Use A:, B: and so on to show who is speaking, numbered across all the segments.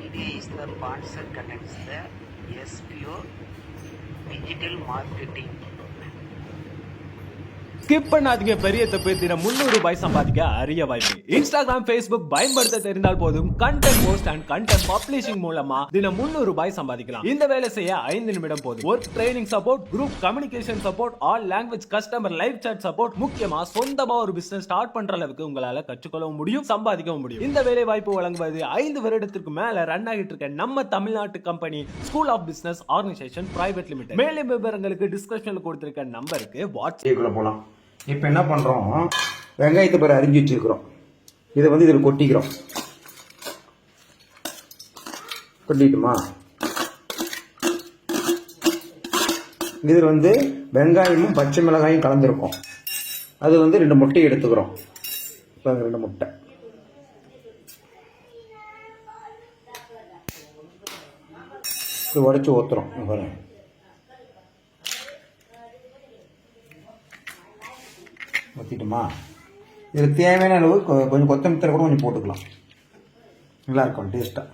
A: media is the sponsor connects the SPO digital marketing.
B: Skip பண்ணாதீங்க, பெரிய தப்பு. தினம் 300 ரூபாய் சம்பாதிக்க அரிய வாய்ப்பு. இன்ஸ்டாகிராம், Facebook பயன்படுத்த தெரிந்தால் போதும். Content post and content publishing மூலமா தினம் 300 ரூபாய் சம்பாதிக்கலாம். இந்த வேலை செய்ய 5 நிமிடம் போதும். Work training support, group communication support, all language customer live chat support, முக்கியமா சொந்தமா ஒரு பிசினஸ் ஸ்டார்ட் பண்ற அளவுக்கு உங்களால கற்றுக்கொள்ளவும் முடியும், சம்பாதிக்கவும் முடியும். இந்த வேலை வாய்ப்பு வழங்குவது 5 வருடத்திற்கு மேல ரன் ஆகிட்டு இருக்க நம்ம தமிழ்நாட்டு company school of business organisation private limited. மேலும் விவரங்களுக்கு டிஸ்கிரிப்ஷன்ல கொடுத்திருக்க நம்பருக்கு வாட்ஸ்அப்ல
C: போலாம். இப்போ என்ன பண்ணுறோம், வெங்காயத்தை பேர் அரிஞ்சு வச்சுருக்கிறோம். இதை இதில் கொட்டிக்கிறோம். கொட்டிட்டுமா, இதில் வெங்காயமும் பச்சை மிளகாயும் கலந்துருக்கும். அது 2 முட்டை எடுத்துக்கிறோம். இப்போ 2 முட்டை உடச்சி ஊற்றுறோம். பாருங்க, ஊற்றிட்டுமா, இதில் தேவையான அளவு கொஞ்சம் கொத்தமல்லி கூட கொஞ்சம் போட்டுக்கலாம். நல்லாயிருக்கும் டேஸ்ட்டாக.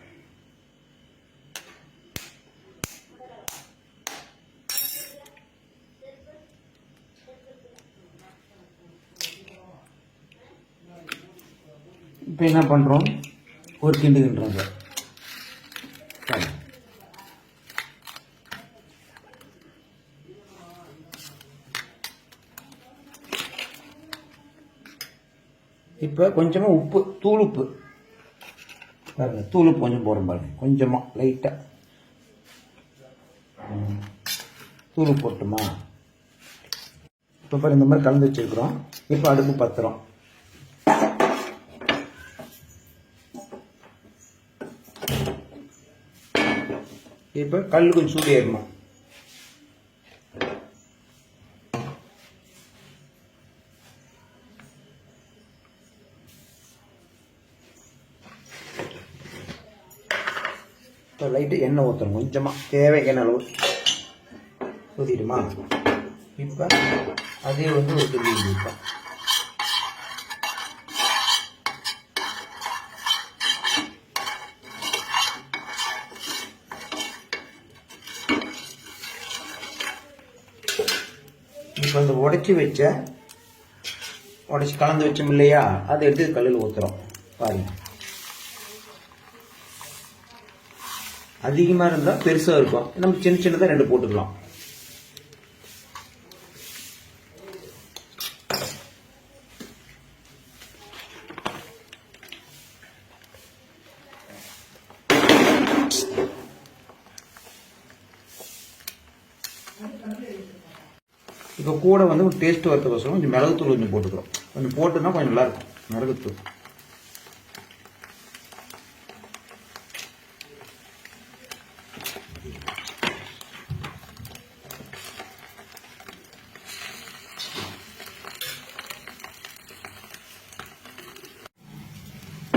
C: இப்போ என்ன பண்ணுறோம், ஒரு கிண்டு கிண்டுறோம் சார். இப்போ கொஞ்சமாக உப்பு, தூள் உப்பு பாருங்கள், தூள் உப்பு கொஞ்சம் போடுறோம் பாருங்க, கொஞ்சமாக லைட்டாக தூள் உப்பு போட்டுமா. இப்போ பாருங்க, இந்த மாதிரி கலந்து வச்சுருக்குறோம். இப்போ அடுப்பு பத்துறோம். இப்போ கல் கொஞ்சம் சூடு ஏறணும். லைட்டு எண்ணெய் ஊற்றணும், கொஞ்சமாக தேவையான அளவு ஊற்றிடுமா. இப்போ அதே ஒரு துளி ஊற்றணும். இப்போ அந்த உடச்சி கலந்து வச்சோம் இல்லையா, அதை எடுத்து கல்லில் ஊற்றுறோம். பாருங்க, அதிகமாக இருந்தால் பெருசாக இருக்கும், நம்ம சின்ன சின்னதாக 2 போட்டுக்கலாம். இப்போ கூட ஒரு டேஸ்ட் வரதுக்கோசரம் கொஞ்சம் மிளகுத்தூள் கொஞ்சம் போட்டுக்கிறோம். கொஞ்சம் போட்டுன்னா கொஞ்சம் நல்லாயிருக்கும் மிளகுத்தூள்.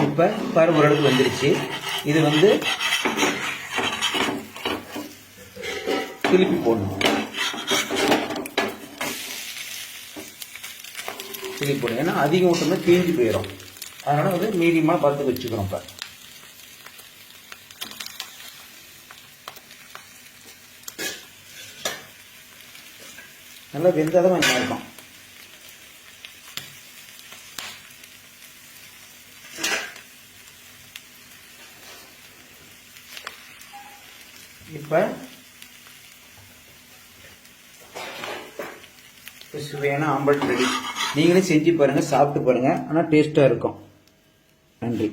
C: இப்போ பாரு, ஒரு அளவுக்கு வந்துருச்சு. இது திருப்பி போடணும். திருப்பி போடணும், ஏன்னா அதிகம் விட்டோம்னா தீஞ்சு போயிடும். அதனால மீடியமாக பார்த்து வச்சுக்கிறோம். இப்போ நல்லா வெந்தாதான் கொஞ்சம் இருக்கும். இப்போ சுவையான ஆம்பல் ரெடி. நீங்களே செஞ்சு பாருங்கள், சாப்பிட்டு பாருங்கள். ஆனால் டேஸ்ட்டாக இருக்கும். நன்றி.